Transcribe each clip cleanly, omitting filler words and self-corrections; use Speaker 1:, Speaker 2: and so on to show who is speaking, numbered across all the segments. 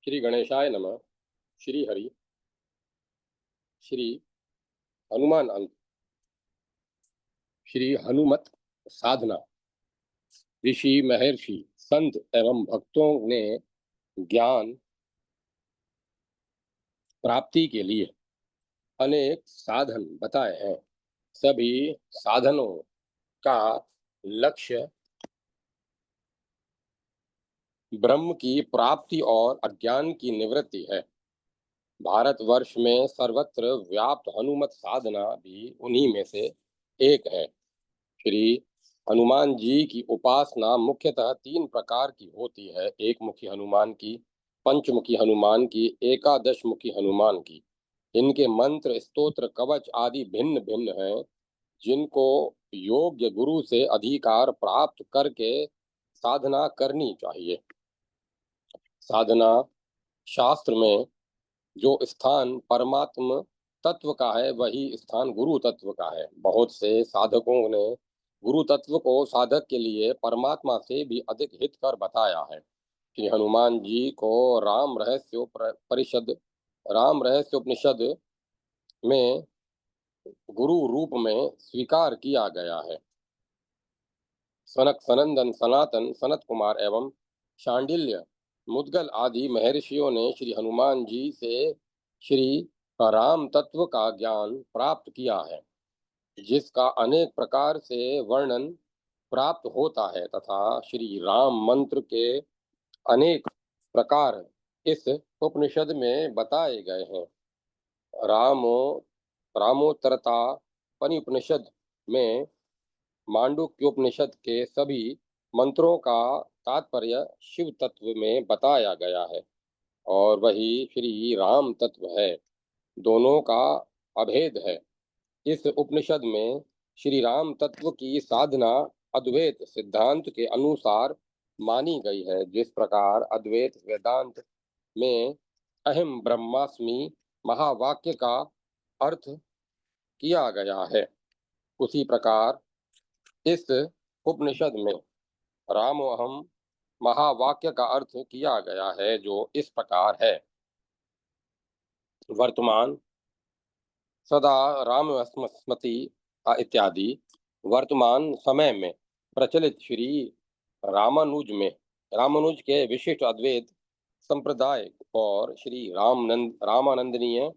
Speaker 1: श्री गणेशाय नमः। श्री हरि। श्री हनुमान अंक। श्री हनुमत साधना। ऋषि महर्षि संत एवं भक्तों ने ज्ञान प्राप्ति के लिए अनेक साधन बताए हैं। सभी साधनों का लक्ष्य ब्रह्म की प्राप्ति और अज्ञान की निवृत्ति है। भारतवर्ष में सर्वत्र व्याप्त हनुमत साधना भी उन्हीं में से एक है। श्री हनुमान जी की उपासना मुख्यतः तीन प्रकार की होती है। एक मुखी हनुमान की, पंचमुखी हनुमान की, एकादश मुखी हनुमान की। इनके मंत्र, स्तोत्र, कवच आदि भिन्न भिन्न हैं, जिनको योग्य गुरु से अधिकार प्राप्त करके साधना करनी चाहिए। साधना शास्त्र में जो स्थान परमात्म तत्व का है, वही स्थान गुरु तत्व का है। बहुत से साधकों ने गुरु तत्व को साधक के लिए परमात्मा से भी अधिक हितकर बताया है। श्री हनुमान जी को राम रहस्य उपनिषद में गुरु रूप में स्वीकार किया गया है। सनक, सनंदन, सनातन, सनत कुमार एवं शांडिल्य, मुद्गल आदि महर्षियों ने श्री हनुमान जी से श्री राम तत्व का ज्ञान प्राप्त किया है, जिसका अनेक प्रकार से वर्णन प्राप्त होता है, तथा श्री राम मंत्र के अनेक प्रकार इस उपनिषद में बताए गए हैं। रामो रामोत्तरता उपनिषद में मांडुक्योपनिषद के सभी मंत्रों का तात्पर्य शिव तत्व में बताया गया है, और वही श्री राम तत्व है। दोनों का अभेद है। इस उपनिषद में श्री राम तत्व की साधना अद्वैत सिद्धांत के अनुसार मानी गई है। जिस प्रकार अद्वैत वेदांत में अहम ब्रह्मास्मि महावाक्य का अर्थ किया गया है, उसी प्रकार इस उपनिषद में रामोहम महावाक्य का अर्थ किया गया है, जो इस प्रकार है। वर्तमान सदा राम स्मृति इत्यादि वर्तमान समय में प्रचलित श्री रामानुज के विशिष्ट अद्वैत संप्रदाय और श्री रामानंदनीय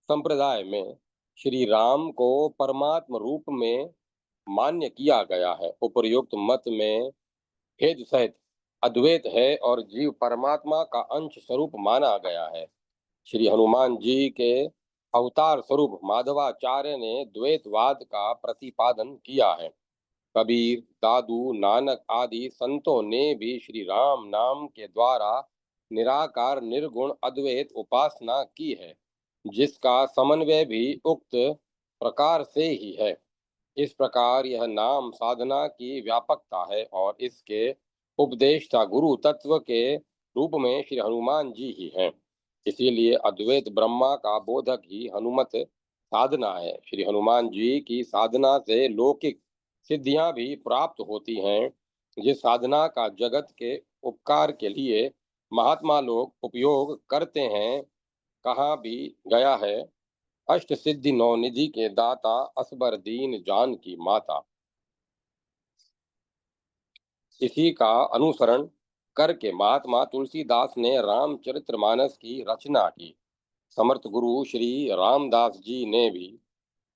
Speaker 1: संप्रदाय में श्री राम को परमात्म रूप में मान्य किया गया है। उपर्युक्त मत में भेद सहित अद्वैत है और जीव परमात्मा का अंश स्वरूप माना गया है। श्री हनुमान जी के अवतार स्वरूप माधवाचार्य ने द्वैतवाद का प्रतिपादन किया है। कबीर, दादू, नानक आदि संतों ने भी श्री राम नाम के द्वारा निराकार निर्गुण अद्वैत उपासना की है, जिसका समन्वय भी उक्त प्रकार से ही है। इस प्रकार यह नाम साधना की व्यापकता है, और इसके उपदेष्टा गुरु तत्व के रूप में श्री हनुमान जी ही हैं। इसीलिए अद्वैत ब्रह्मा का बोधक ही हनुमत साधना है। श्री हनुमान जी की साधना से लौकिक सिद्धियां भी प्राप्त होती हैं। जिस साधना का जगत के उपकार के लिए महात्मा लोग उपयोग करते हैं, कहा भी गया है, अष्ट सिद्धि नौ निधि के दाता, असबर दीन जान की माता। इसी का अनुसरण करके महात्मा तुलसीदास ने रामचरितमानस की रचना की। समर्थ गुरु श्री रामदास जी ने भी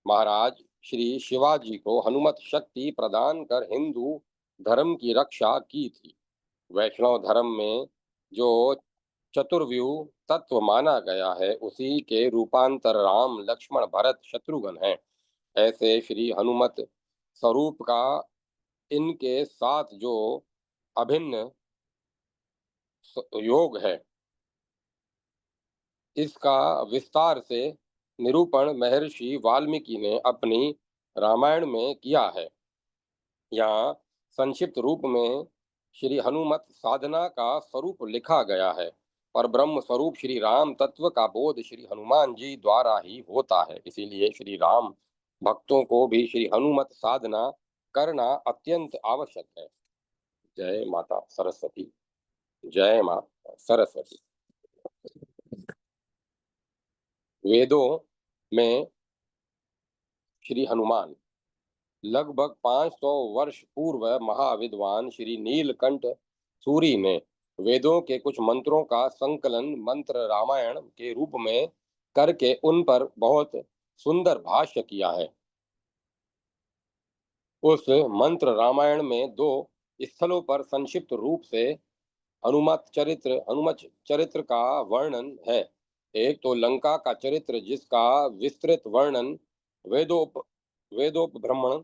Speaker 1: महाराज श्री शिवाजी को हनुमत शक्ति प्रदान कर हिंदू धर्म की रक्षा की थी। वैष्णव धर्म में जो चतुर्व्यूह तत्व माना गया है, उसी के रूपांतर राम, लक्ष्मण, भरत, शत्रुघ्न हैं। ऐसे श्री हनुमत स्वरूप का इनके साथ जो अभिन्न योग है, इसका विस्तार से निरूपण महर्षि वाल्मीकि ने अपनी रामायण में किया है। यहाँ संक्षिप्त रूप में श्री हनुमत साधना का स्वरूप लिखा गया है, पर ब्रह्म स्वरूप श्री राम तत्व का बोध श्री हनुमान जी द्वारा ही होता है। इसीलिए श्री राम भक्तों को भी श्री हनुमत साधना करना अत्यंत आवश्यक है। जय माता सरस्वती। जय मां सरस्वती। वेदों में श्री हनुमान लगभग 500 वर्ष पूर्व महाविद्वान श्री नीलकंठ सूरी ने वेदों के कुछ मंत्रों का संकलन मंत्र रामायण के रूप में करके उन पर बहुत सुंदर भाष्य किया है। उस मंत्र रामायण में दो स्थलों पर संक्षिप्त रूप से हनुमत चरित्र का वर्णन है। एक तो लंका का चरित्र जिसका विस्तृत वर्णन वेदोप वेदोपब्रह्मण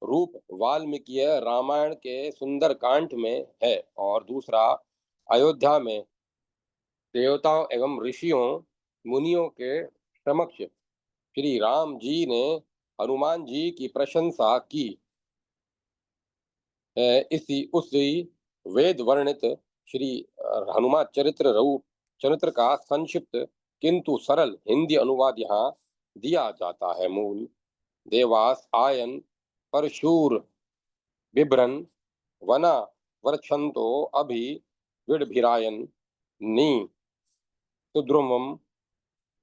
Speaker 1: रूप वाल्मीकि रामायण के सुंदर कांड में है, और दूसरा अयोध्या में देवताओं एवं ऋषियों मुनियों के समक्ष श्री राम जी ने हनुमान जी की प्रशंसा की है। इसी उसी वेद वर्णित श्री हनुमान चरित्र का संक्षिप्त किंतु सरल हिंदी अनुवाद यहाँ दिया जाता है। मूल देवास आयन परशूर बिभ्रन वना वर्षंतो अभि विडभिरायन नी सुद्रुमम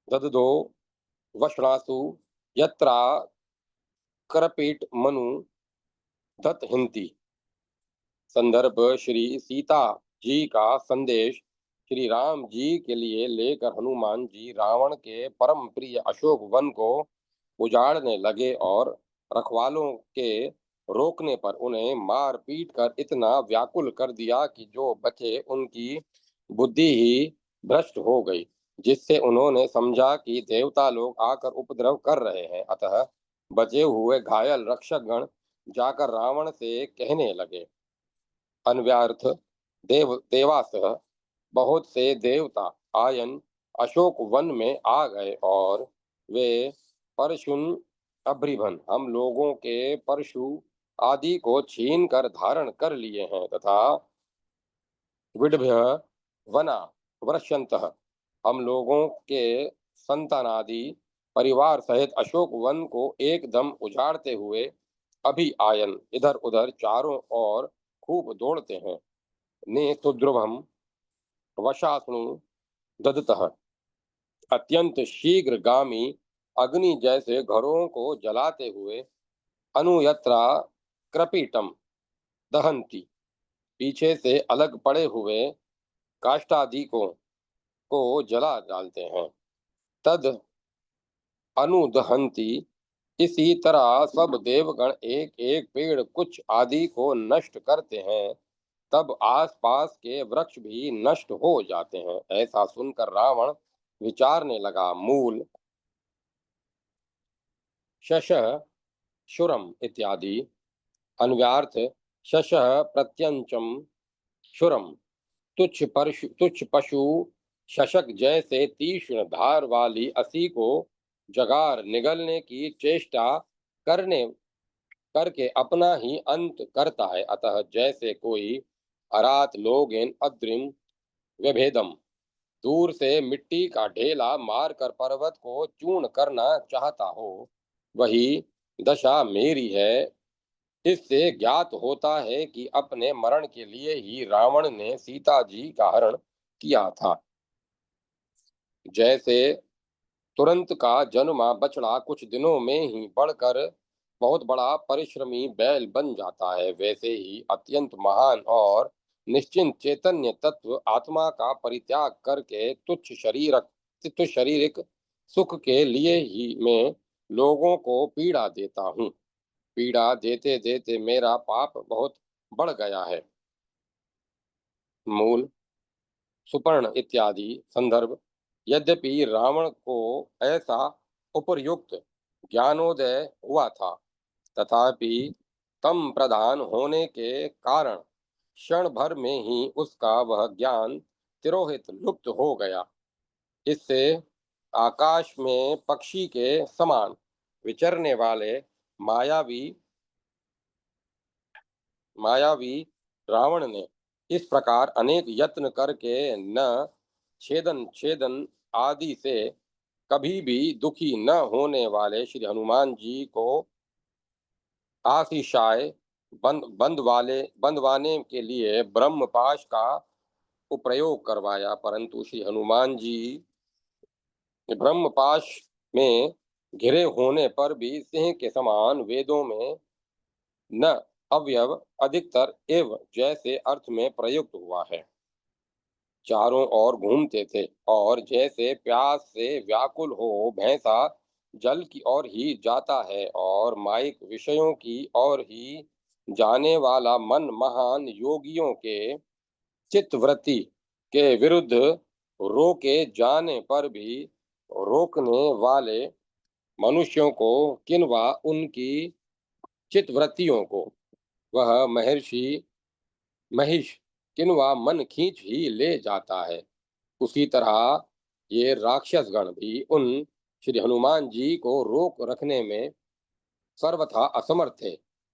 Speaker 1: दददो वषणासु यत्रा करपीट मनु दत्त हिंती। संदर्भ श्री सीता जी का संदेश श्री राम जी के लिए लेकर हनुमान जी रावण के परम प्रिय अशोक वन को उजाड़ने लगे और रखवालों के रोकने पर उन्हें मार पीट कर इतना व्याकुल कर दिया कि जो बचे उनकी बुद्धि ही भ्रष्ट हो गई, जिससे उन्होंने समझा कि देवता लोग आकर उपद्रव कर रहे हैं। अतः बचे हुए घायल रक्षकगण जाकर रावण से कहने लगे, अन्व्यार्थ देवासह बहुत से देवता आयन अशोक वन में आ गए और वे परशुन अभ्रिभन हम लोगों के परशु आदि को छीन कर धारण कर लिए हैं तथा विडभ्य वना वर्षंतः हम लोगों के संतानादि परिवार सहित अशोक वन को एकदम उजाड़ते हुए अभी आयन इधर उधर चारों ओर खूब दौड़ते हैं। ने सुद्रुभम वशास्नु ददतः अत्यंत शीघ्रगामी अग्नि जैसे घरों को जलाते हुए अनुयत्रा कृपीटम दहंती पीछे से अलग पड़े हुए काष्ठादि को जला डालते हैं। तद अनुदहंती इसी तरह सब देवगण एक एक पेड़ कुछ आदि को नष्ट करते हैं, तब आसपास के वृक्ष भी नष्ट हो जाते हैं। ऐसा सुनकर रावण विचारने लगा। मूल शशः शुरम इत्यादि अन्व्यार्थ शशः प्रत्यंचम शुरम तुच्छ पशु शशक जैसे तीक्ष्ण धार वाली असी को जगार निगलने की चेष्टा करने करके अपना ही अंत करता है। अतः जैसे कोई अरात लोगेन अद्रिम व्यभेदम दूर से मिट्टी का ढेला मारकर पर्वत को चूर्ण करना चाहता हो, वही दशा मेरी है। इससे ज्ञात होता है कि अपने मरण के लिए ही रावण ने सीता जी का हरण किया था। जैसे तुरंत का जन्मा बछड़ा कुछ दिनों में ही बढ़कर बहुत बड़ा परिश्रमी बैल बन जाता है, वैसे ही अत्यंत महान और निश्चिंत चैतन्य तत्व आत्मा का परित्याग करके तुच्छ शारीरिक सुख के लिए ही मैं लोगों को पीड़ा देता हूँ। पीड़ा देते देते मेरा पाप बहुत बढ़ गया है। मूल सुपर्ण इत्यादि संदर्भ यद्यपि रावण को ऐसा उपर्युक्त ज्ञानोदय हुआ था, तथापि तम प्रधान होने के कारण क्षण भर में ही उसका वह ज्ञान तिरोहित लुप्त हो गया। इससे आकाश में पक्षी के समान विचरने वाले मायावी मायावी रावण ने इस प्रकार अनेक यत्न करके न छेदन छेदन आदि से कभी भी दुखी न होने वाले श्री हनुमान जी को आशीषाय बंदवाने के लिए ब्रह्मपाश का प्रयोग करवाया, परंतु श्री हनुमान जी ब्रह्मपाश में घिरे होने पर भी सिंह के समान वेदों में न अवयव अधिकतर एव जैसे अर्थ में प्रयुक्त हुआ है चारों ओर घूमते थे और जैसे प्यास से व्याकुल हो भैंसा जल की ओर ही जाता है और माइक विषयों की ओर ही जाने वाला मन महान योगियों के चित्तवृत्ति के विरुद्ध रोके जाने पर भी रोकने वाले मनुष्यों को किंवा उनकी चित्तवृत्तियों को वह महर्षि महिष किंवा मन खींच ही ले जाता है उसी तरह ये राक्षस गण भी उन श्री हनुमान जी को रोक रखने में सर्वथा असमर्थ थे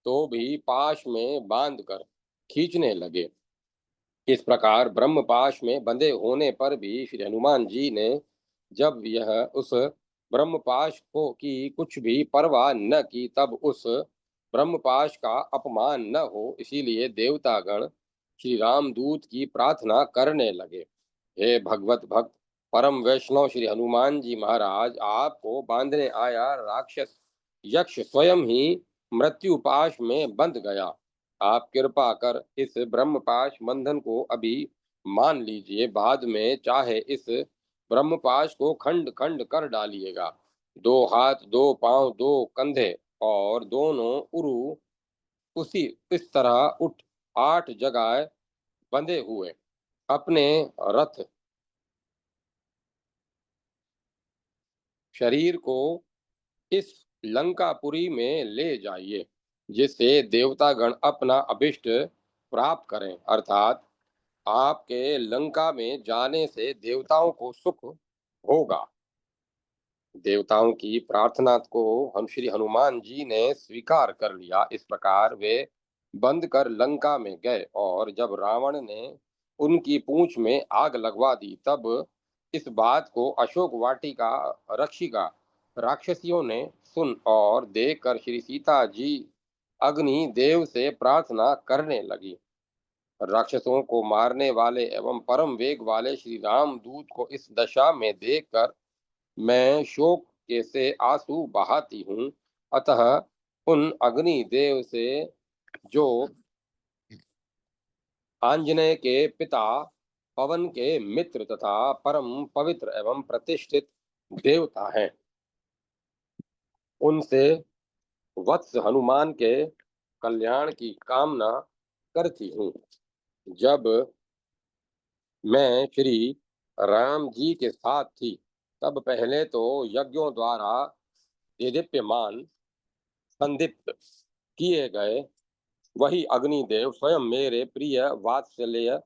Speaker 1: तो भी पाश में बांधकर खींचने लगे इस प्रकार ब्रह्मपाश में बंधे होने पर भी श्री हनुमान जी ने जब यह उस ब्रह्मपाश को की कुछ भी परवाह न की तब उस ब्रह्मपाश का अपमान न हो इसीलिए देवतागण श्री रामदूत की प्रार्थना करने लगे हे भगवत भक्त परम वैष्णव श्री हनुमान जी महाराज आपको बांधने आया राक्षस यक्ष स्वयं ही मृत्युपाश में बंध गया आप कृपा कर इस ब्रह्मपाश बंधन को अभी मान लीजिए बाद में चाहे इस ब्रह्मपाश को खंड खंड कर डालिएगा दो हाथ दो पांव दो कंधे और दोनों उरु उसी इस तरह उठ 8 जगह बंधे हुए अपने रथ शरीर को इस लंकापुरी में ले जाइए जिससे देवतागण अपना अभिष्ट प्राप्त करें अर्थात आपके लंका में जाने से देवताओं को सुख होगा देवताओं की प्रार्थना को हम श्री हनुमान जी ने स्वीकार कर लिया इस प्रकार वे बंद कर लंका में गए और जब रावण ने उनकी पूंछ में आग लगवा दी तब इस बात को अशोक वाटिका रक्षिका राक्षसियों ने सुन और देखकर श्री सीता जी अग्नि देव से प्रार्थना करने लगी राक्षसों को मारने वाले एवं परम वेग वाले श्री राम दूत को इस दशा में देखकर मैं शोक के से आंसू बहाती हूँ अतः उन अग्नि देव से जो आंजनेय के पिता पवन के मित्र तथा परम पवित्र एवं प्रतिष्ठित देवता हैं उनसे वत्स हनुमान के कल्याण की कामना करती हूँ जब मैं श्री राम जी के साथ थी तब पहले तो यज्ञों द्वारा देदीप्यमान संदीप्त किए गए वही अग्निदेव स्वयं मेरे प्रिय वात्सल्य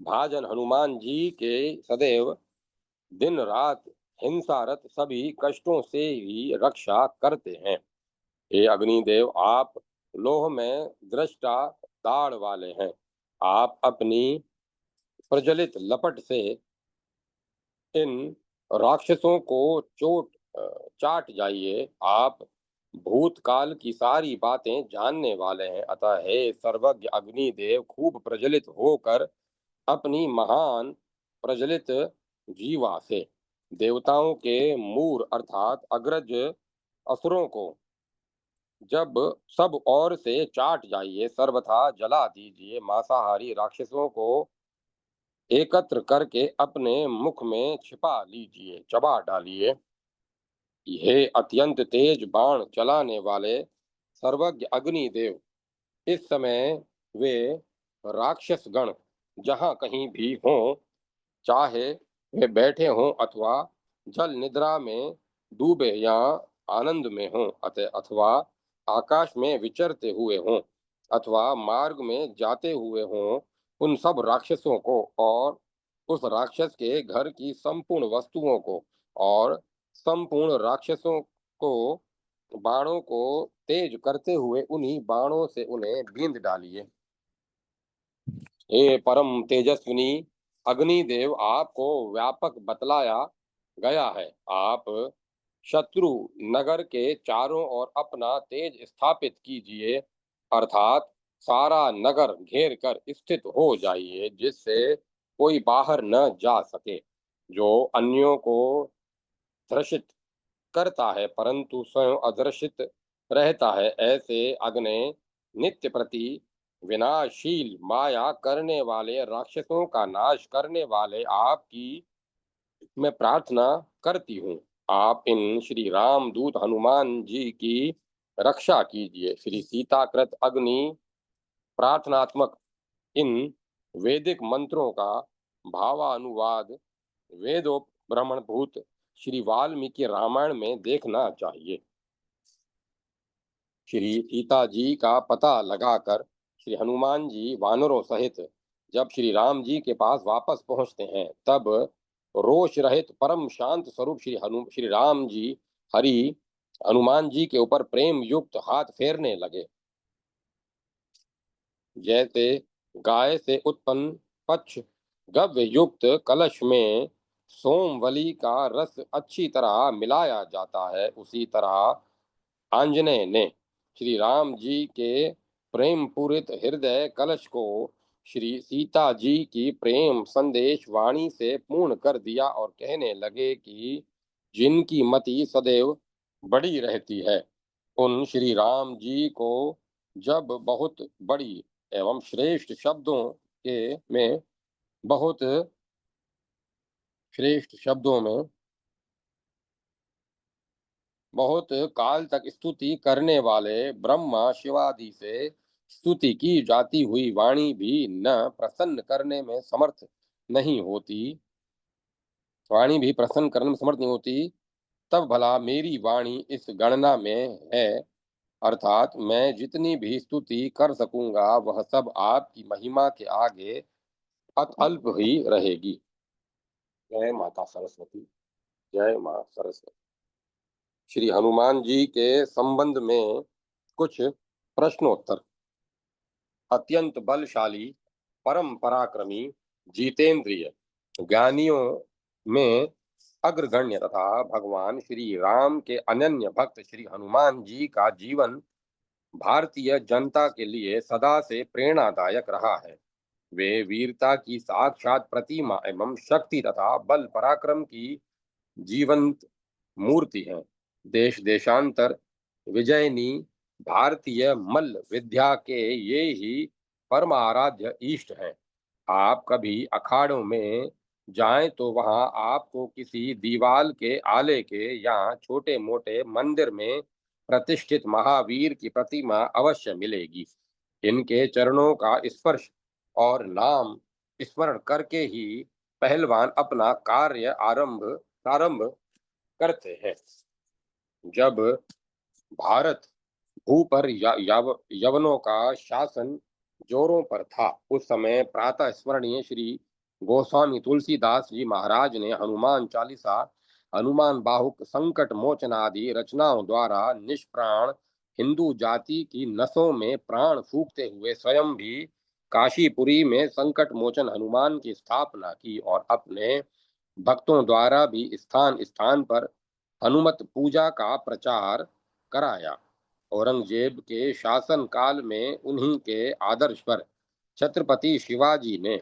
Speaker 1: भाजन हनुमान जी के सदैव दिन रात हिंसारत सभी कष्टों से ही रक्षा करते हैं हे अग्निदेव आप लोह में दृष्टा दाढ़ वाले हैं आप अपनी प्रज्वलित लपट से इन राक्षसों को चाट जाइए आप भूतकाल की सारी बातें जानने वाले हैं अतः हे सर्वज्ञ अग्निदेव खूब प्रज्वलित होकर अपनी महान प्रज्वलित जीवा से देवताओं के मूर अर्थात अग्रज असुरों को जब सब ओर से चाट जाइए सर्वथा जला दीजिए मांसाहारी राक्षसों को एकत्र करके अपने मुख में छिपा लीजिए चबा डालिए हे अत्यंत तेज बाण चलाने वाले सर्वज्ञ अग्निदेव इस समय वे राक्षस गण जहाँ कहीं भी हों चाहे वे बैठे हों अथवा जल निद्रा में डूबे या आनंद में हों अथवा आकाश में विचरते हुए हों अथवा मार्ग में जाते हुए हों उन सब राक्षसों को और उस राक्षस के घर की संपूर्ण वस्तुओं को और संपूर्ण राक्षसों को बाणों को तेज करते हुए उन्हीं बाणों से उन्हें बींध डालिए हे परम तेजस्विनी अग्निदेव आपको व्यापक बतलाया गया है आप शत्रु नगर के चारों ओर अपना तेज स्थापित कीजिए अर्थात सारा नगर घेर कर स्थित हो जाइए जिससे कोई बाहर न जा सके, जो अन्यों को त्रसित करता है परंतु स्वयं अदर्शित रहता है, ऐसे अग्नि नित्य प्रति विनाशील माया करने वाले राक्षसों का नाश करने वाले आपकी मैं प्रार्थना करती हूँ। आप इन श्री राम दूत हनुमान जी की रक्षा कीजिए। श्री सीताकृत अग्नि प्रार्थनात्मक इन वैदिक मंत्रों का भावानुवाद वेदों ब्रह्मणभूत श्री वाल्मीकि रामायण में देखना चाहिए। श्री सीता जी का पता लगाकर श्री हनुमान जी वानरों सहित जब श्री राम जी के पास वापस पहुंचते हैं, तब रोष रहित परम शांत स्वरूप श्री राम जी हरि हनुमान जी के ऊपर प्रेम युक्त हाथ फेरने लगे। जैसे गाय से उत्पन्न पक्ष गव्य युक्त कलश में सोमवली का रस अच्छी तरह मिलाया जाता है, उसी तरह आंजनेय ने श्री राम जी के प्रेम पूरित हृदय कलश को श्री सीता जी की प्रेम संदेश वाणी से पूर्ण कर दिया और कहने लगे कि जिनकी मति सदैव बड़ी रहती है, उन श्री राम जी को जब बहुत बड़ी एवं श्रेष्ठ शब्दों के में बहुत श्रेष्ठ शब्दों में बहुत काल तक स्तुति करने वाले ब्रह्मा शिवादि से स्तुति की जाती हुई वाणी भी न प्रसन्न करने में समर्थ नहीं होती, वाणी भी प्रसन्न करने में समर्थ नहीं होती, तब भला मेरी वाणी इस गणना में है, अर्थात मैं जितनी भी स्तुति कर सकूंगा वह सब आपकी महिमा के आगे अल्प ही रहेगी। जय माता सरस्वती। जय मां सरस्वती। श्री हनुमान जी के संबंध में कुछ प्रश्नोत्तर। अत्यंत बलशाली, परम पराक्रमी, जितेंद्रिय, ज्ञानियों में अग्रगण्य तथा भगवान श्री राम के अनन्य भक्त श्री हनुमान जी का जीवन भारतीय जनता के लिए सदा से प्रेरणादायक रहा है। वे वीरता की साक्षात प्रतिमा एवं शक्ति तथा बल पराक्रम की जीवंत मूर्ति है। देश देशांतर विजयनी भारतीय मल्ल विद्या के ये ही परम आराध्य इष्ट हैं। आप कभी अखाड़ों में जाएं तो वहां आपको किसी दीवाल के आले के या छोटे मोटे मंदिर में प्रतिष्ठित महावीर की प्रतिमा अवश्य मिलेगी। इनके चरणों का स्पर्श और नाम स्मरण करके ही पहलवान अपना कार्य प्रारंभ करते हैं। जब भारत भू पर यवनों का शासन जोरों पर था, उस समय प्रातः स्मरणीय श्री गोस्वामी तुलसीदास जी महाराज ने हनुमान चालीसा, हनुमान बाहुक, संकट मोचन आदि रचनाओं द्वारा निष्प्राण हिंदू जाति की नसों में प्राण फूंकते हुए स्वयं भी काशीपुरी में संकट मोचन हनुमान की स्थापना की और अपने भक्तों द्वारा भी स्थान स्थान पर हनुमत पूजा का प्रचार कराया। औरंगजेब के शासन काल में उन्हीं के आदर्श पर छत्रपति शिवाजी ने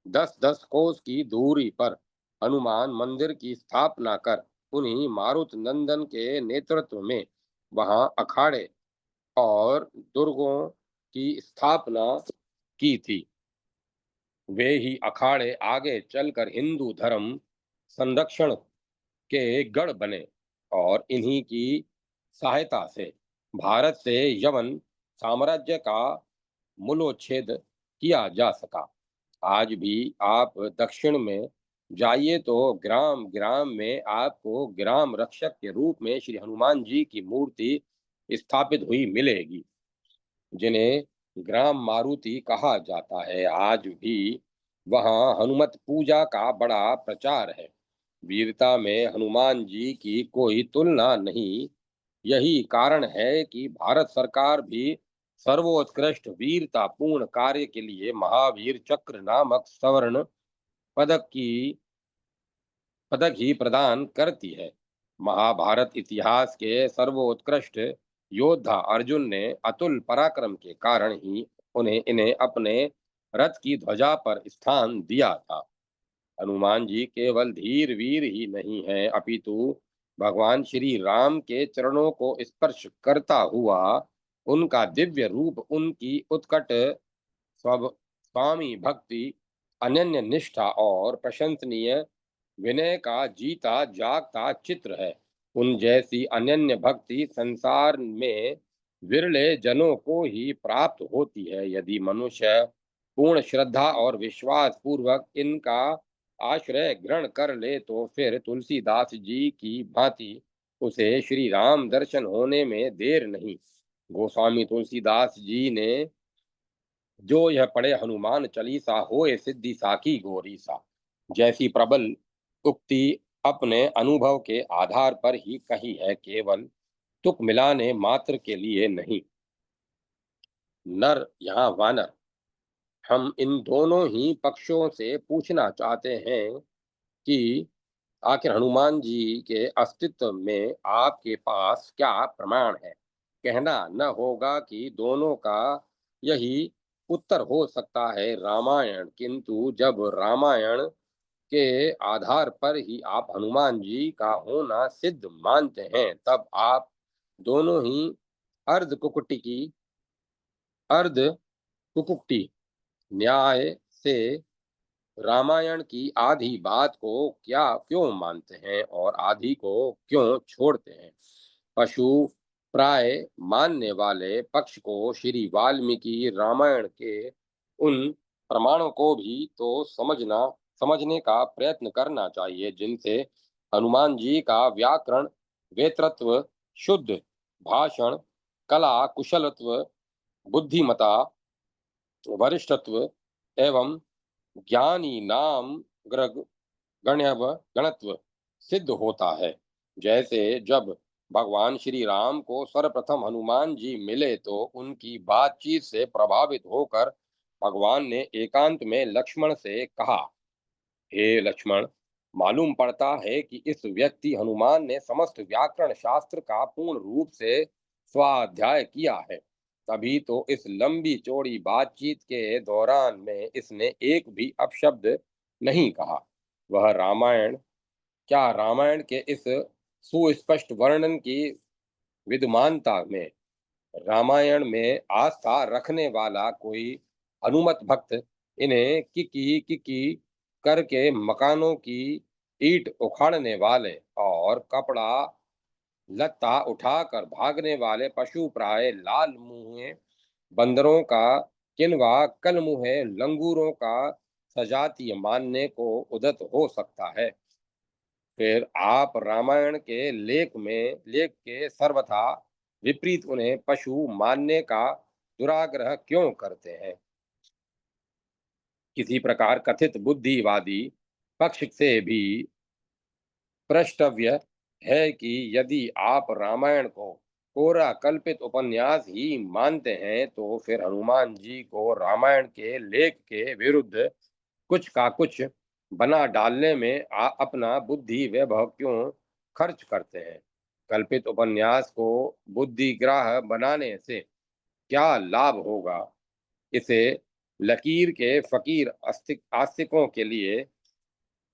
Speaker 1: 10-10 कोस की दूरी पर हनुमान मंदिर की स्थापना कर उन्हीं मारुत नंदन के नेतृत्व में वहां अखाड़े और दुर्गों की स्थापना की थी। वे ही अखाड़े आगे चलकर हिंदू धर्म संरक्षण के गढ़ बने और इन्हीं की सहायता से भारत से यवन साम्राज्य का मूलोच्छेद किया जा सका। आज भी आप दक्षिण में जाइए तो ग्राम ग्राम में आपको ग्राम रक्षक के रूप में श्री हनुमान जी की मूर्ति स्थापित हुई मिलेगी, जिन्हें ग्राम मारुति कहा जाता है। आज भी वहां हनुमत पूजा का बड़ा प्रचार है। वीरता में हनुमान जी की कोई तुलना नहीं। यही कारण है कि भारत सरकार भी सर्वोत्कृष्ट वीरता पूर्ण कार्य के लिए महावीर चक्र नामक स्वर्ण पदक की पदक ही प्रदान करती है। महाभारत इतिहास के सर्वोत्कृष्ट योद्धा अर्जुन ने अतुल पराक्रम के कारण ही इन्हें अपने रथ की ध्वजा पर स्थान दिया था। हनुमान जी केवल धीर वीर ही नहीं हैं, अपितु भगवान श्री राम के चरणों को स्पर्श करता हुआ उनका दिव्य रूप, उनकी उत्कट स्वामी भक्ति, अनन्य निष्ठा और प्रशंसनीय विनय का जीता जागता चित्र है। उन जैसी अनन्य भक्ति संसार में विरले जनों को ही प्राप्त होती है। यदि मनुष्य पूर्ण श्रद्धा और विश्वास पूर्वक इनका आश्रय ग्रहण कर ले तो फिर तुलसीदास जी की भांति उसे श्री राम दर्शन होने में देर नहीं। गोस्वामी तुलसीदास जी ने जो यह पढ़े हनुमान चालीसा होए सिद्धि साखी गोरी सा जैसी प्रबल उक्ति अपने अनुभव के आधार पर ही कही है, केवल तुक मिलाने मात्र के लिए नहीं। नर यहाँ वानर, हम इन दोनों ही पक्षों से पूछना चाहते हैं कि आखिर हनुमान जी के अस्तित्व में आपके पास क्या प्रमाण है। कहना न होगा कि दोनों का यही उत्तर हो सकता है रामायण, किंतु जब रामायण के आधार पर ही आप हनुमान जी का होना सिद्ध मानते हैं, तब आप दोनों ही अर्ध कुकुटी की अर्ध कुकुटी न्याय से रामायण की आधी बात को क्या क्यों मानते हैं और आधी को क्यों छोड़ते हैं। पशु प्राय मानने वाले पक्ष को श्री वाल्मीकि रामायण के उन प्रमाणों को भी तो समझने का प्रयत्न करना चाहिए जिनसे हनुमान जी का व्याकरण, वेतृत्व, शुद्ध भाषण, कला कुशलत्व, बुद्धिमता, वरिष्ठत्व एवं ज्ञानी नाम ग्रग गण्यव गणत्व सिद्ध होता है। जैसे जब भगवान श्री राम को सर्वप्रथम हनुमान जी मिले तो उनकी बातचीत से प्रभावित होकर भगवान ने एकांत में लक्ष्मण से कहा, हे लक्ष्मण, मालूम पड़ता है कि इस व्यक्ति हनुमान ने समस्त व्याकरण शास्त्र का पूर्ण रूप से स्वाध्याय किया है। तभी तो इस लंबी चौड़ी बातचीत के दौरान में इसने एक भी अपशब्द नहीं कहा। वह रामायण क्या रामायण के इस सुस्पष्ट वर्णन की विद्वानता में रामायण में आस्था रखने वाला कोई हनुमत भक्त इन्हें किकी किकी करके मकानों की ईंट उखाड़ने वाले और कपड़ा लत्ता उठाकर भागने वाले पशु प्राय लाल मुंहे बंदरों का किन्वा कल मुंहे लंगूरों का सजातीय मानने को उदत हो सकता है। फिर आप रामायण के लेख के सर्वथा विपरीत उन्हें पशु मानने का दुराग्रह क्यों करते हैं। किसी प्रकार कथित बुद्धिवादी पक्ष से भी प्रष्टव्य है कि यदि आप रामायण को कोरा कल्पित उपन्यास ही मानते हैं तो फिर हनुमान जी को रामायण के लेख के विरुद्ध कुछ का कुछ बना डालने में अपना बुद्धि वैभव क्यों खर्च करते हैं। कल्पित उपन्यास को बुद्धिग्राह बनाने से क्या लाभ होगा, इसे लकीर के फकीर आस्तिकों के लिए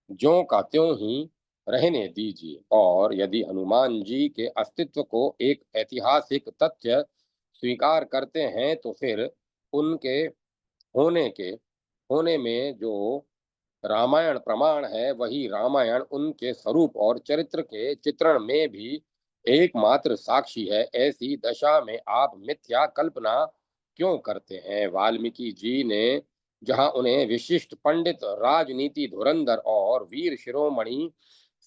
Speaker 1: ज्यों का त्यों ही रहने दीजिए। और यदि हनुमान जी के अस्तित्व को एक ऐतिहासिक तथ्य स्वीकार करते हैं तो फिर उनके के होने में जो रामायण प्रमाण है वही रामायण उनके स्वरूप और चरित्र के चित्रण में भी एकमात्र साक्षी है। ऐसी दशा में आप मिथ्या कल्पना क्यों करते हैं। वाल्मीकि जी ने जहां उन्हें विशिष्ट पंडित, राजनीति धुरंधर और वीर शिरोमणि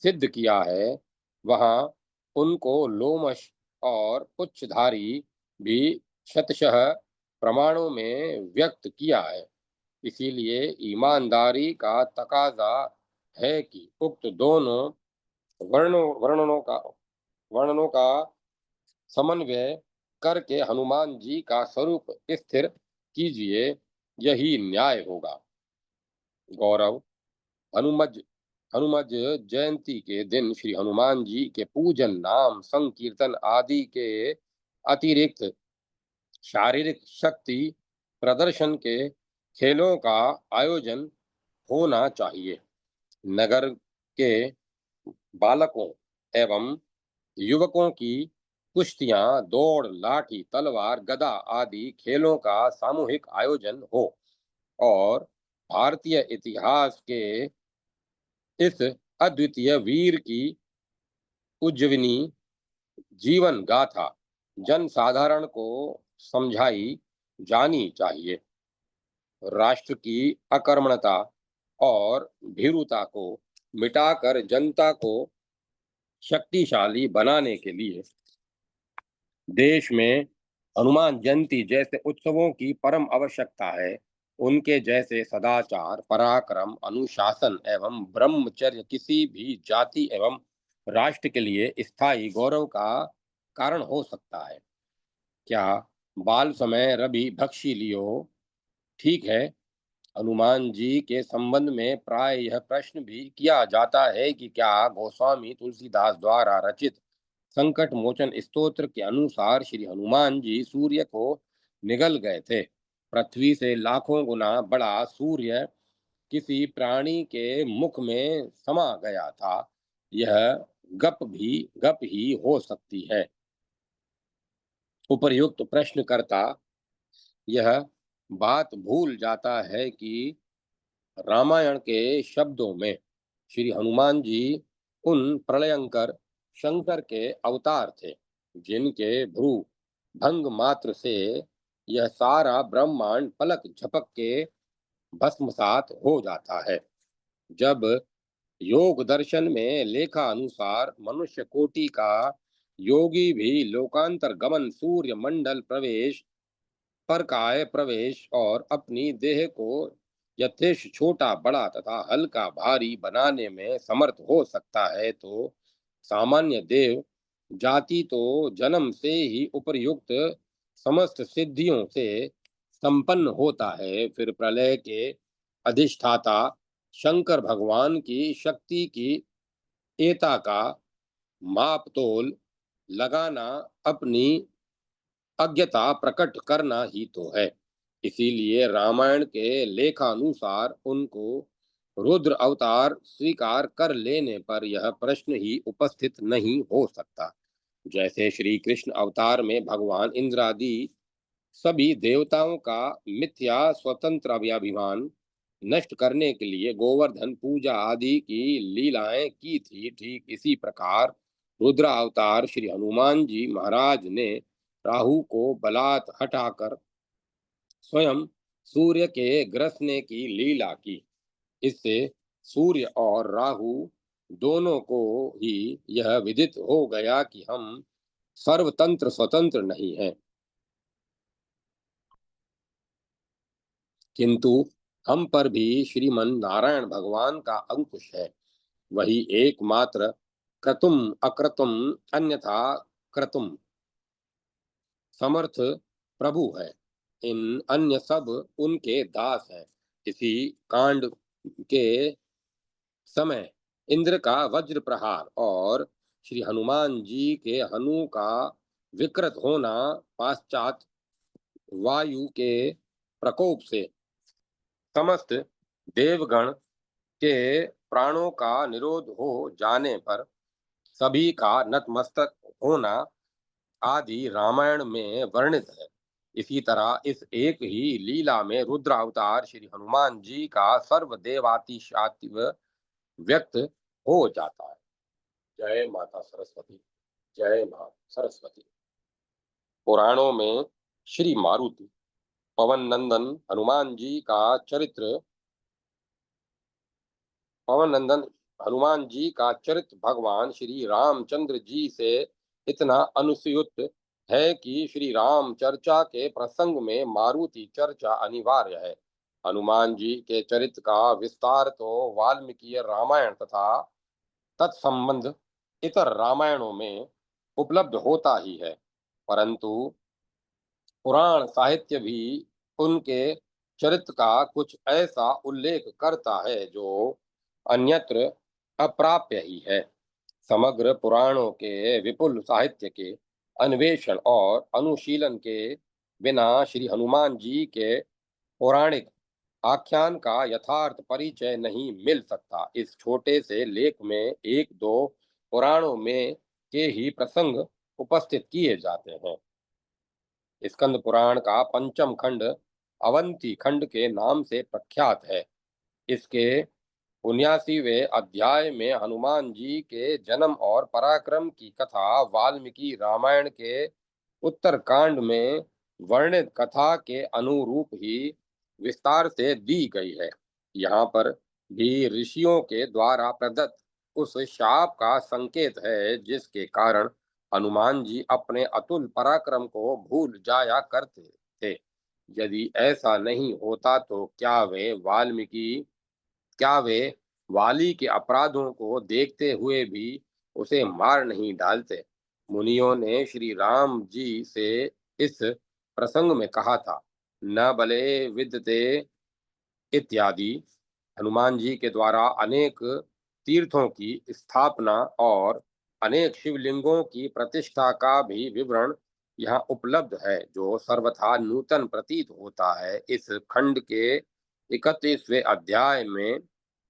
Speaker 1: सिद्ध किया है, वहां उनको लोमश और पुच्छधारी भी शतशः प्रमाणों में व्यक्त किया है। इसीलिए ईमानदारी का तकाजा है कि उक्त दोनों वर्णनों का समन्वय करके हनुमान जी का स्वरूप स्थिर कीजिए, यही न्याय होगा। गौरव, हनुमज हनुमज जयंती के दिन श्री हनुमान जी के पूजन, नाम संकीर्तन आदि के अतिरिक्त शारीरिक शक्ति प्रदर्शन के खेलों का आयोजन होना चाहिए। नगर के बालकों एवं युवकों की कुश्तियां, दौड़, लाठी, तलवार, गदा आदि खेलों का सामूहिक आयोजन हो और भारतीय इतिहास के इस अद्वितीय वीर की उज्जवनी जीवन गाथा जन साधारण को समझाई जानी चाहिए। राष्ट्र की अकर्मणता और भीरुता को मिटाकर जनता को शक्तिशाली बनाने के लिए देश में हनुमान जयंती जैसे उत्सवों की परम आवश्यकता है। उनके जैसे सदाचार, पराक्रम, अनुशासन एवं ब्रह्मचर्य किसी भी जाति एवं राष्ट्र के लिए स्थायी गौरव का कारण हो सकता है। क्या बाल समय रवि भक्षी लियो, ठीक है। हनुमान जी के संबंध में प्राय यह प्रश्न भी किया जाता है कि क्या गोस्वामी तुलसीदास द्वारा रचित संकट मोचन स्तोत्र के अनुसार श्री हनुमान जी सूर्य को निगल गए थे। पृथ्वी से लाखों गुना बड़ा सूर्य किसी प्राणी के मुख में समा गया था। यह गप ही हो सकती है। उपर्युक्त प्रश्नकर्ता यह बात भूल जाता है कि रामायण के शब्दों में श्री हनुमान जी उन प्रलयंकर शंकर के अवतार थे जिनके भ्रू भंग मात्र से यह सारा ब्रह्मांड पलक झपक के भस्मसात हो जाता है। जब योग दर्शन में लेखा अनुसार मनुष्य कोटि का योगी भी लोकांतर गमन, सूर्य मंडल प्रवेश, परकाय प्रवेश और अपनी देह को यथेष्ट छोटा बड़ा तथा हल्का भारी बनाने में समर्थ हो सकता है, तो सामान्य देव जाति तो जन्म से ही उपर्युक्त समस्त सिद्धियों से संपन्न होता है। फिर प्रलय के अधिष्ठाता शंकर भगवान की शक्ति की एता का मापतोल लगाना अपनी अज्ञता प्रकट करना ही तो है। इसीलिए रामायण के लेखानुसार उनको रुद्र अवतार स्वीकार कर लेने पर यह प्रश्न ही उपस्थित नहीं हो सकता। जैसे श्री कृष्ण अवतार में भगवान इंद्रादि सभी देवताओं का मिथ्या स्वतंत्र अभिमान नष्ट करने के लिए गोवर्धन पूजा आदि की लीलाएं की थी, ठीक इसी प्रकार रुद्र अवतार श्री हनुमान जी महाराज ने राहु को बलात् हटाकर स्वयं सूर्य के ग्रसने की लीला की। इससे सूर्य और राहु दोनों को ही यह विदित हो गया कि हम सर्वतंत्र स्वतंत्र नहीं हैं, किंतु हम पर भी श्रीमन नारायण भगवान का अंकुश है। वही एकमात्र क्रतुम अक्रतुम अन्यथा क्रतुम समर्थ प्रभु है। इन अन्य सब उनके दास हैं। इसी कांड के समय इंद्र का वज्र प्रहार और श्री हनुमान जी के हनु का विकृत होना, पाश्चात वायु के प्रकोप से समस्त देवगण के प्राणों का निरोध हो जाने पर सभी का नतमस्तक होना आदि रामायण में वर्णित है। इसी तरह इस एक ही लीला में रुद्र अवतार श्री हनुमान जी का सर्वदेवातिशातिव व्यक्त हो जाता है। जय माता सरस्वती। जय मां सरस्वती। पुराणों में श्री मारुति पवन नंदन हनुमान जी का चरित्र पवन नंदन हनुमान जी का चरित्र भगवान श्री रामचंद्र जी से इतना अनुस्यूत है कि श्री राम चर्चा के प्रसंग में मारुति चर्चा अनिवार्य है। हनुमान जी के चरित्र का विस्तार तो वाल्मीकि रामायण तथा तत्संबंध इतर रामायणों में उपलब्ध होता ही है, परंतु पुराण साहित्य भी उनके चरित्र का कुछ ऐसा उल्लेख करता है जो अन्यत्र अप्राप्य ही है। समग्र पुराणों के विपुल साहित्य के अन्वेषण और अनुशीलन के बिना श्री हनुमान जी के पौराणिक आख्यान का यथार्थ परिचय नहीं मिल सकता। इस छोटे से लेख में एक दो पुराणों में के ही प्रसंग उपस्थित किए जाते हैं। स्कंद पुराण का पंचम खंड अवंती खंड के नाम से प्रख्यात है। इसके 79वें अध्याय में हनुमान जी के जन्म और पराक्रम की कथा वाल्मीकि रामायण के उत्तरकांड में वर्णित कथा के अनुरूप ही विस्तार से दी गई है। यहाँ पर भी ऋषियों के द्वारा प्रदत्त उस शाप का संकेत है जिसके कारण हनुमान जी अपने अतुल पराक्रम को भूल जाया करते थे। यदि ऐसा नहीं होता तो क्या वे वाली के अपराधों को देखते हुए भी उसे मार नहीं डालते। मुनियों ने श्री राम जी से इस प्रसंग में कहा था, न बले विद्यते इत्यादि। हनुमान जी के द्वारा अनेक तीर्थों की स्थापना और अनेक शिवलिंगों की प्रतिष्ठा का भी विवरण यहाँ उपलब्ध है, जो सर्वथा नूतन प्रतीत होता है। इस खंड के 31वें अध्याय में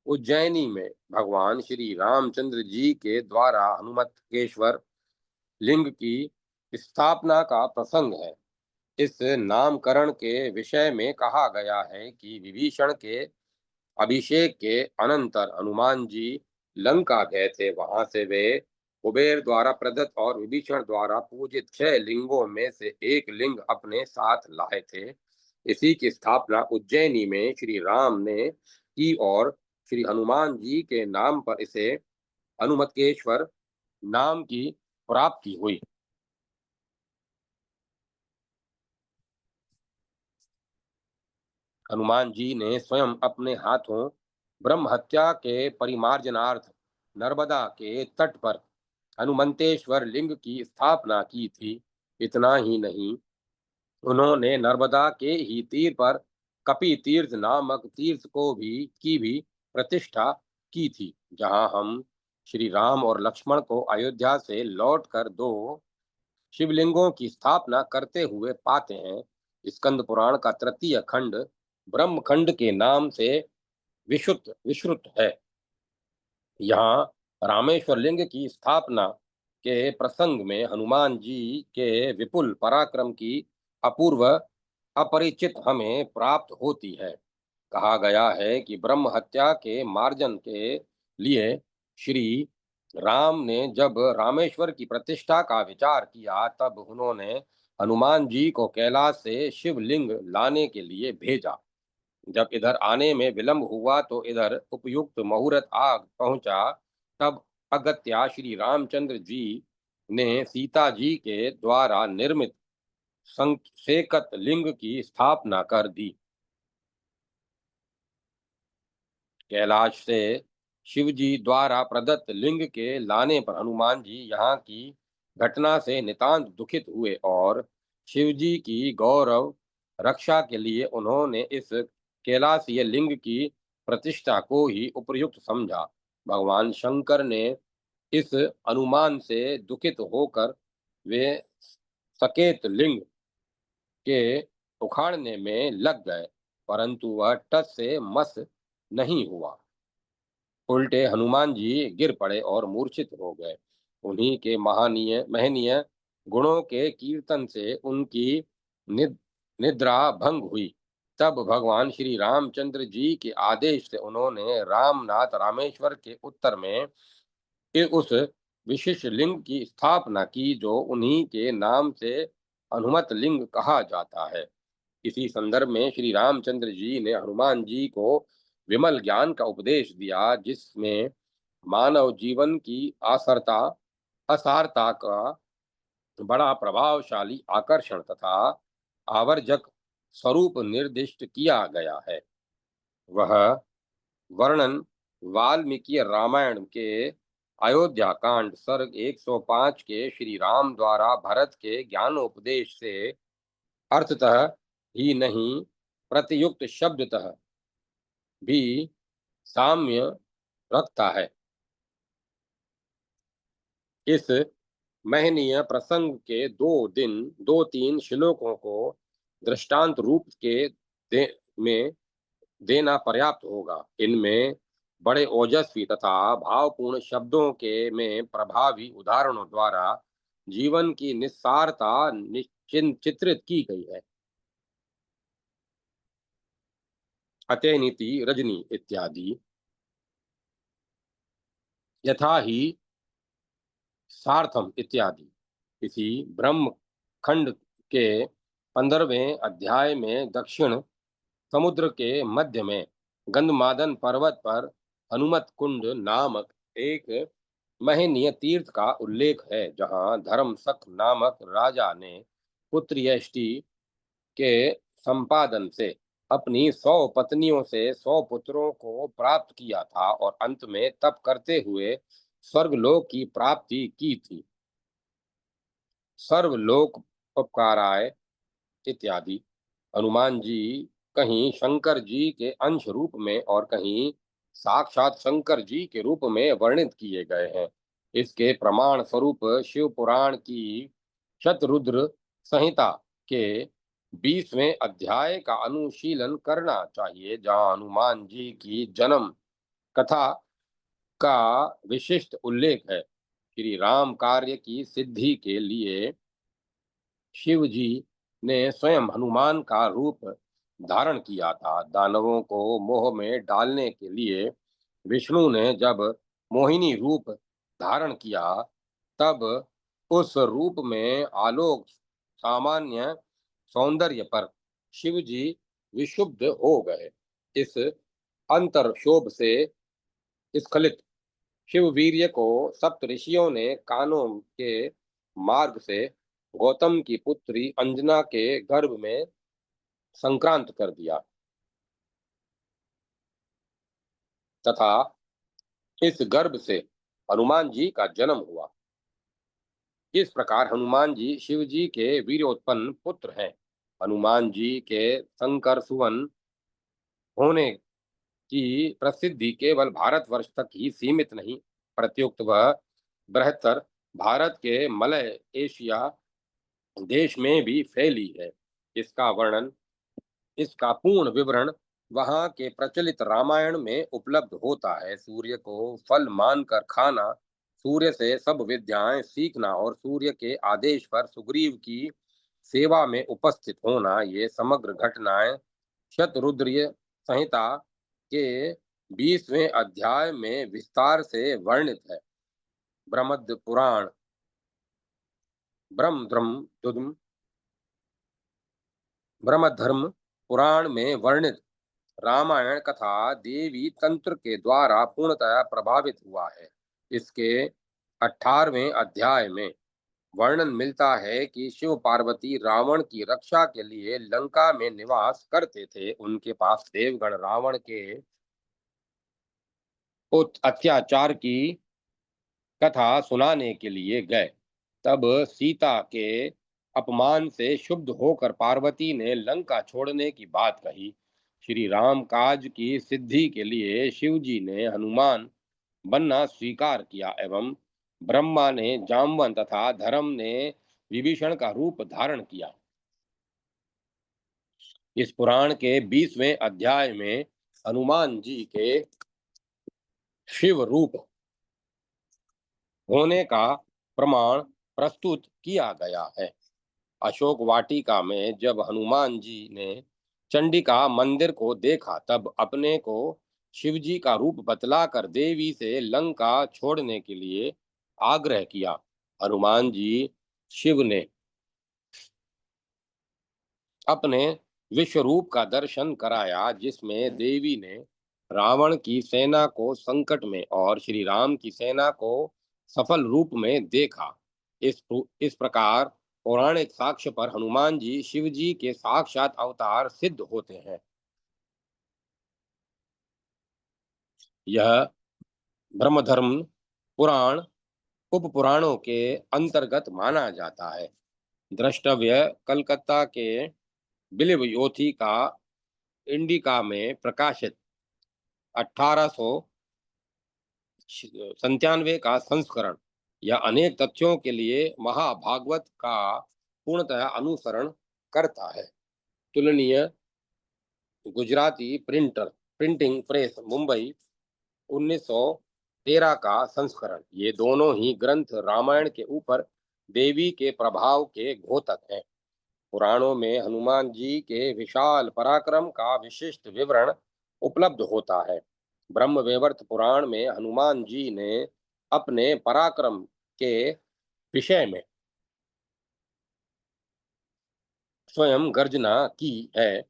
Speaker 1: उज्जैनी में भगवान श्री रामचंद्र जी के द्वारा हनुमत्केश्वर लिंग की स्थापना का प्रसंग है। इस नामकरण के विषय में कहा गया है कि विभीषण के अभिषेक के अनंतर हनुमान जी लंका गए थे। वहां से वे कुबेर द्वारा प्रदत्त और विभीषण द्वारा पूजित 6 लिंगों में से एक लिंग अपने साथ लाए थे। इसी की स्थापना उज्जैनी में श्री राम ने की और श्री हनुमान जी के नाम पर इसे हनुमत्केश्वर नाम की प्राप्ति हुई। हनुमान जी ने स्वयं अपने हाथों ब्रह्म हत्या के परिमार्जनार्थ नर्मदा के तट पर हनुमंतेश्वर लिंग की स्थापना की थी। इतना ही नहीं, उन्होंने नर्मदा के ही तीर पर कपि तीर्थ नामक तीर्थ की भी प्रतिष्ठा की थी, जहां हम श्री राम और लक्ष्मण को अयोध्या से लौटकर दो शिवलिंगों की स्थापना करते हुए पाते हैं। स्कंद पुराण का तृतीय खंड ब्रह्म खंड के नाम से विश्रुत विश्रुत है। यहाँ रामेश्वर लिंग की स्थापना के प्रसंग में हनुमान जी के विपुल पराक्रम की अपूर्व अपरिचित हमें प्राप्त होती है। कहा गया है कि ब्रह्म हत्या के मार्जन के लिए श्री राम ने जब रामेश्वर की प्रतिष्ठा का विचार किया, तब उन्होंने हनुमान जी को कैलाश से शिवलिंग लाने के लिए भेजा। जब इधर आने में विलंब हुआ तो इधर उपयुक्त मुहूर्त आ पहुंचा। तब अगत्या श्री रामचंद्र जी ने सीता जी के द्वारा निर्मित सेकत लिंग की स्थापना कर दी। कैलाश से शिव जी द्वारा प्रदत्त लिंग के लाने पर हनुमान जी यहाँ की घटना से नितांत दुखित हुए और शिव जी की गौरव रक्षा के लिए उन्होंने इस कैलाशीय लिंग की प्रतिष्ठा को ही उपयुक्त समझा। भगवान शंकर ने इस अनुमान से दुखित होकर वे सकेत लिंग के उखाड़ने में लग गए, परंतु वह टस से मस नहीं हुआ। उल्टे हनुमान जी गिर पड़े और मूर्छित हो गए। उन्हीं के महानीय महनीय गुणों के कीर्तन से उनकी निद्रा भंग हुई। तब भगवान श्री रामचंद्र जी के आदेश से उन्होंने रामनाथ रामेश्वर के उत्तर में उस विशिष्ट लिंग की स्थापना की, जो उन्हीं के नाम से हनुमत लिंग कहा जाता है। इसी संदर्भ में श्री रामचंद्र जी ने हनुमान जी को विमल ज्ञान का उपदेश दिया, जिसमें मानव जीवन की असारता का बड़ा प्रभावशाली आकर्षण तथा आवर्जक स्वरूप निर्दिष्ट किया गया है। वह वर्णन वाल्मीकि रामायण के अयोध्या कांड सर्ग 105 के श्री राम द्वारा भरत के ज्ञानोपदेश से अर्थतः ही नहीं, प्रतियुक्त शब्दतः भी साम्य रखता है। इस महनीय प्रसंग के दो तीन श्लोकों को दृष्टांत रूप के में देना पर्याप्त होगा। इनमें बड़े ओजस्वी तथा भावपूर्ण शब्दों के में प्रभावी उदाहरणों द्वारा जीवन की निस्सारता चित्रित की गई है। अतः नीति रजनी इत्यादि यथा ही सार्थम इत्यादि इसी ब्रह्म खंड के 15वें अध्याय में दक्षिण समुद्र के मध्य में गंधमादन पर्वत पर हनुमत कुंड नामक एक महनीय तीर्थ का उल्लेख है, जहाँ धर्मशक नामक राजा ने पुत्र यष्टि के संपादन से अपनी 100 पत्नियों से 100 पुत्रों को प्राप्त किया था और अंत में तप करते हुए स्वर्गलोक की प्राप्ति की थी। सर्वलोक उपकाराय इत्यादि हनुमान जी कहीं शंकर जी के अंश रूप में और कहीं साक्षात शंकर जी के रूप में वर्णित किए गए हैं। इसके प्रमाण स्वरूप शिव पुराण की शतरुद्र संहिता के 20वें अध्याय का अनुशीलन करना चाहिए, जहाँ हनुमान जी की जन्म कथा का विशिष्ट उल्लेख है। श्री राम कार्य की सिद्धि के लिए शिव जी ने स्वयं हनुमान का रूप धारण किया था। दानवों को मोह में डालने के लिए विष्णु ने जब मोहिनी रूप धारण किया, तब उस रूप में आलोक सामान्य सौंदर्य पर शिव जी विशुद्ध हो गए। इस अंतर शोभ से स्खलित शिव वीर्य को सप्त ऋषियों ने कानों के मार्ग से गौतम की पुत्री अंजना के गर्भ में संक्रांत कर दिया तथा इस गर्भ से हनुमान जी का जन्म हुआ। इस प्रकार हनुमान जी शिव जी के वीर्योत्पन्न पुत्र हैं। हनुमान जी के शंकर सुवन होने की प्रसिद्धि केवल भारतवर्ष तक ही सीमित नहीं, प्रत्युक्त वह बृहत्तर भारत के मलय एशिया देश में भी फैली है। इसका वर्णन इसका पूर्ण विवरण वहाँ के प्रचलित रामायण में उपलब्ध होता है। सूर्य को फल मानकर खाना, सूर्य से सब विद्याएं सीखना और सूर्य के आदेश पर सुग्रीव की सेवा में उपस्थित होना, ये समग्र घटनाएं शतरुद्रीय संहिता के 20वें अध्याय में विस्तार से वर्णित है। ब्रह्मद पुराण ब्रह्मधर्म ब्रह्मधर्म पुराण में वर्णित रामायण कथा देवी तंत्र के द्वारा पूर्णतया प्रभावित हुआ है। इसके 18वें अध्याय में वर्णन मिलता है कि शिव पार्वती रावण की रक्षा के लिए लंका में निवास करते थे। उनके पास देवगण रावण के अत्याचार की कथा सुनाने के लिए गए। तब सीता के अपमान से क्षुब्ध होकर पार्वती ने लंका छोड़ने की बात कही। श्री राम काज की सिद्धि के लिए शिव जी ने हनुमान बनना स्वीकार किया एवं ब्रह्मा ने जामवन तथा धर्म ने विभीषण का रूप धारण किया। इस पुराण के 20वें अध्याय में हनुमान जी के शिव रूप होने का प्रमाण प्रस्तुत किया गया है। अशोक वाटिका में जब हनुमान जी ने चंडिका मंदिर को देखा, तब अपने को शिवजी का रूप बतलाकर देवी से लंका छोड़ने के लिए आग्रह किया। हनुमान जी शिव ने अपने विश्व रूप का दर्शन कराया, जिसमें देवी ने रावण की सेना को संकट में और श्री राम की सेना को सफल रूप में देखा। इस प्रकार पौराणिक साक्ष्य पर हनुमान जी शिव जी के साक्षात अवतार सिद्ध होते हैं। यह ब्रह्मधर्म पुराण उप पुराणों के अंतर्गत माना जाता है। द्रष्टव्य कलकत्ता के बिलीव योथी का इंडिका में प्रकाशित 1897 का संस्करण यह अनेक तथ्यों के लिए महाभागवत का पूर्णतः अनुसरण करता है। तुलनीय गुजराती प्रिंटिंग प्रेस मुंबई 1913 का संस्करण। ये दोनों ही ग्रंथ रामायण के ऊपर देवी के प्रभाव के द्योतक हैं। पुराणों में हनुमान जी के विशाल पराक्रम का विशिष्ट विवरण उपलब्ध होता है। ब्रह्मवैवर्त पुराण में हनुमान जी ने अपने पराक्रम के विषय में स्वयं गर्जना की है।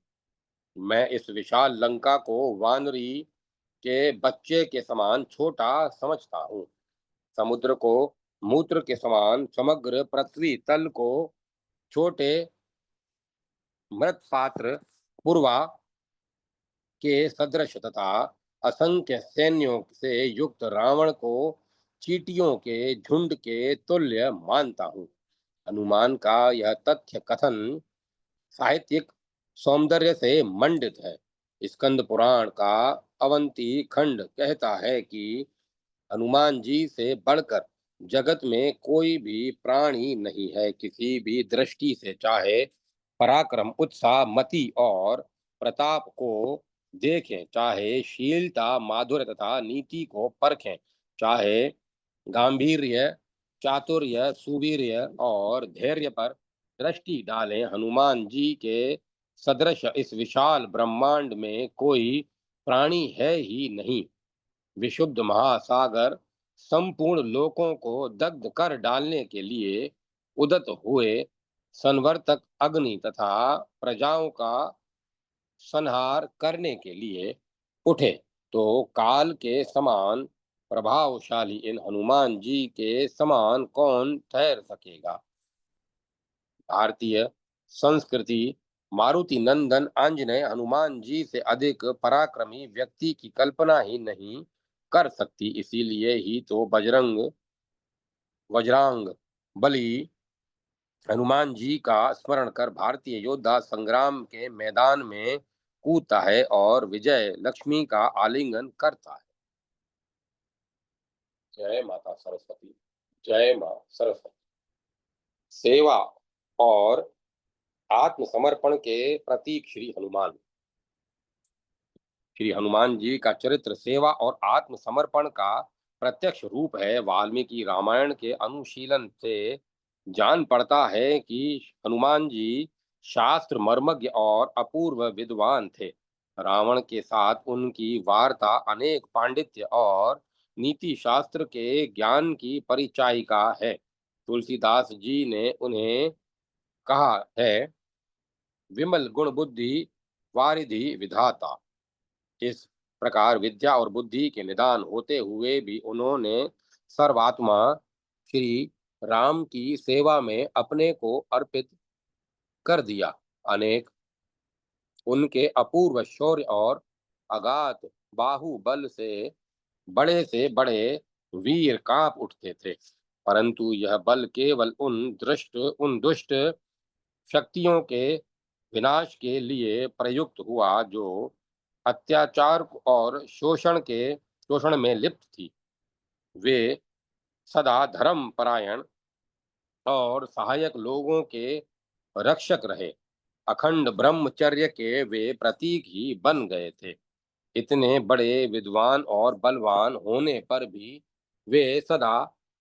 Speaker 1: मैं इस विशाल लंका को वानरी के बच्चे के समान छोटा समझता हूँ। समुद्र को मूत्र के समान, समग्र पृथ्वी तल को छोटे मृत पात्र पूर्वा के सदृश तथा असंख्य सैन्यों से युक्त रावण को चींटियों के झुंड के तुल्य मानता हूँ। हनुमान का यह तथ्य कथन साहित्यिक सौंदर्य से मंडित है। स्कंद पुराण का अवंती खंड कहता है कि हनुमान जी से बढ़कर जगत में कोई भी प्राणी नहीं है। किसी भी दृष्टि से, चाहे पराक्रम, उत्साह, मति और प्रताप को देखें, चाहे शीलता, माधुर्य तथा नीति को परखें, चाहे गांभीर्य, चातुर्य, सुवीर्य और धैर्य पर दृष्टि डालें, हनुमान जी के सदृश इस विशाल ब्रह्मांड में कोई प्राणी है ही नहीं। विशुद्ध महासागर संपूर्ण लोकों को दग्ध कर डालने के लिए उदत हुए संवर्तक अग्नि तथा प्रजाओं का संहार करने के लिए उठे, तो काल के समान प्रभावशाली इन हनुमान जी के समान कौन ठहर सकेगा। भारतीय संस्कृति मारुति नंदन आंजनेय हनुमान जी से अधिक पराक्रमी व्यक्ति की कल्पना ही नहीं कर सकती। इसीलिए ही तो वज्रांग बली हनुमान जी का स्मरण कर भारतीय योद्धा संग्राम के मैदान में कूदता है और विजय लक्ष्मी का आलिंगन करता है। जय माता सरस्वती। जय मां सरस्वती। सेवा और आत्मसमर्पण के प्रतीक श्री हनुमान जी का चरित्र सेवा और आत्मसमर्पण का प्रत्यक्ष रूप है। वाल्मीकि रामायण के अनुशीलन से जान पड़ता है कि हनुमान जी शास्त्र मर्मज्ञ और अपूर्व विद्वान थे। रावण के साथ उनकी वार्ता अनेक पांडित्य और नीति शास्त्र के ज्ञान की परिचायिका है। तुलसीदास जी ने उन्हें कहा है, विमल गुण बुद्धि वारिधि विधाता। इस प्रकार विद्या और बुद्धि के निदान होते हुए भी उन्होंने सर्वात्मा श्री राम की सेवा में अपने को अर्पित कर दिया। अनेक उनके अपूर्व शौर्य और अगाध बाहुबल से बड़े वीर कांप उठते थे, परंतु यह बल केवल उन दुष्ट शक्तियों के विनाश के लिए प्रयुक्त हुआ जो अत्याचार और शोषण में लिप्त थी। वे सदा धर्म परायण और सहायक लोगों के रक्षक रहे। अखंड ब्रह्मचर्य के वे प्रतीक ही बन गए थे। इतने बड़े विद्वान और बलवान होने पर भी वे सदा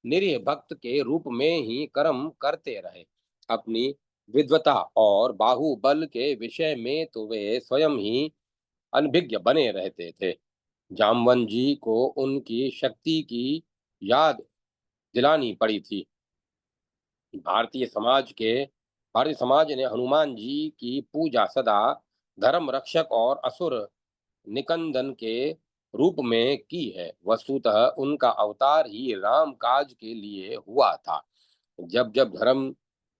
Speaker 1: निरीह भक्त के रूप में ही कर्म करते रहे। अपनी विद्वता और बाहुबल के विषय में तो वे स्वयं ही अनभिज्ञ बने रहते थे। जामवन जी को उनकी शक्ति की याद दिलानी पड़ी थी। भारतीय समाज के भारतीय समाज ने हनुमान जी की पूजा सदा धर्म रक्षक और असुर निकंदन के रूप में की है। वस्तुतः उनका अवतार ही राम काज के लिए हुआ था। जब जब धर्म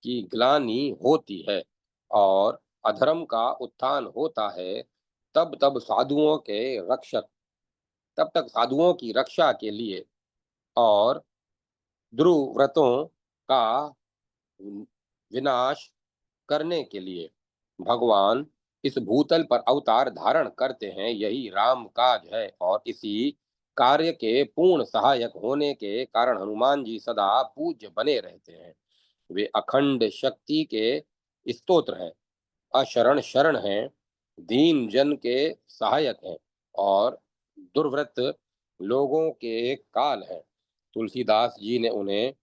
Speaker 1: की ग्लानि होती है और अधर्म का उत्थान होता है, तब तब साधुओं के रक्षक तब तक साधुओं की रक्षा के लिए और दुर्व्रतों का विनाश करने के लिए भगवान इस भूतल पर अवतार धारण करते हैं। यही राम काज है और इसी कार्य के पूर्ण सहायक होने के कारण हनुमान जी सदा पूज्य बने रहते हैं। वे अखंड शक्ति के स्तोत्र हैं, अशरण शरण हैं दीन जन के सहायक हैं और दुर्वृत्त लोगों के काल हैं। तुलसीदास जी ने उन्हें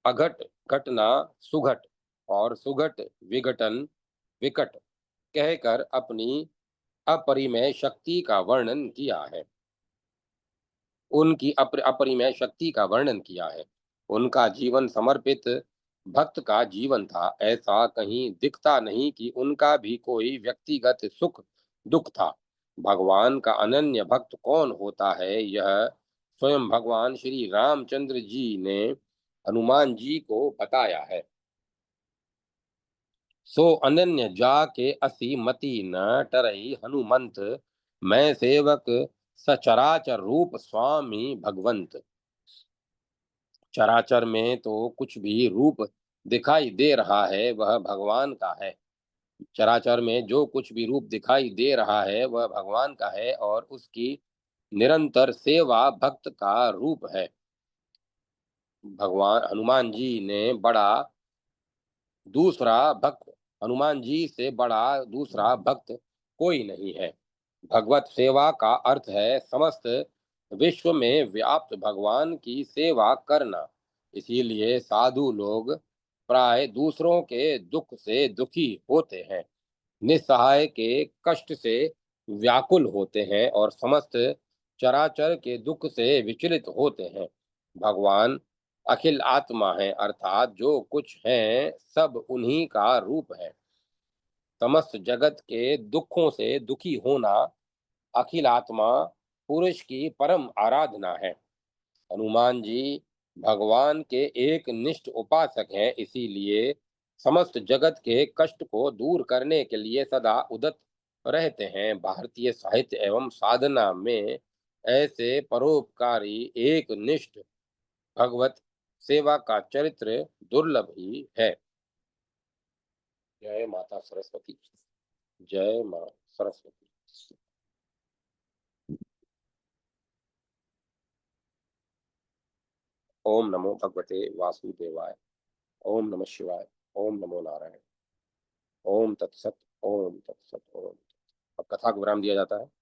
Speaker 1: अघट घटना सुघट और सुघट विघटन विकट कहकर अपनी अपरिमेय शक्ति का वर्णन किया है। उनकी अपरिमेय शक्ति का वर्णन किया है। उनका जीवन समर्पित भक्त का जीवन था। ऐसा कहीं दिखता नहीं कि उनका भी कोई व्यक्तिगत सुख दुख था। भगवान का अनन्य भक्त कौन होता है, यह स्वयं भगवान श्री रामचंद्र जी ने हनुमान जी को बताया है। सो अनन्य जाके असी मति न टरई हनुमंत, मैं सेवक सचराचर रूप स्वामी भगवंत। चराचर में तो कुछ भी रूप दिखाई दे रहा है वह भगवान का है। चराचर में जो कुछ भी रूप दिखाई दे रहा है वह भगवान का है और उसकी निरंतर सेवा भक्त का रूप है। भगवान हनुमान जी ने बड़ा दूसरा भक्त हनुमान जी से बड़ा दूसरा भक्त कोई नहीं है। भगवत सेवा का अर्थ है समस्त विश्व में व्याप्त भगवान की सेवा करना। इसीलिए साधु लोग प्राय दूसरों के दुख से दुखी होते हैं, निस्सहाय के कष्ट से व्याकुल होते हैं और समस्त चराचर के दुख से विचलित होते हैं। भगवान अखिल आत्मा है, अर्थात जो कुछ है सब उन्हीं का रूप है। समस्त जगत के दुखों से दुखी होना अखिल आत्मा पुरुष की परम आराधना है। हनुमान जी भगवान के एक निष्ठ उपासक हैं, इसीलिए समस्त जगत के कष्ट को दूर करने के लिए सदा उदत रहते हैं। भारतीय साहित्य एवं साधना में ऐसे परोपकारी एक निष्ठ भगवत सेवा का चरित्र दुर्लभ ही है। जय माता सरस्वती। जय मां सरस्वती। ओम नमो भगवते वासुदेवाय। ओम नमः शिवाय। ओम नमो नारायण। ओम तत्सत। ओम तत्सत। ओम। अब कथा को विराम दिया जाता है।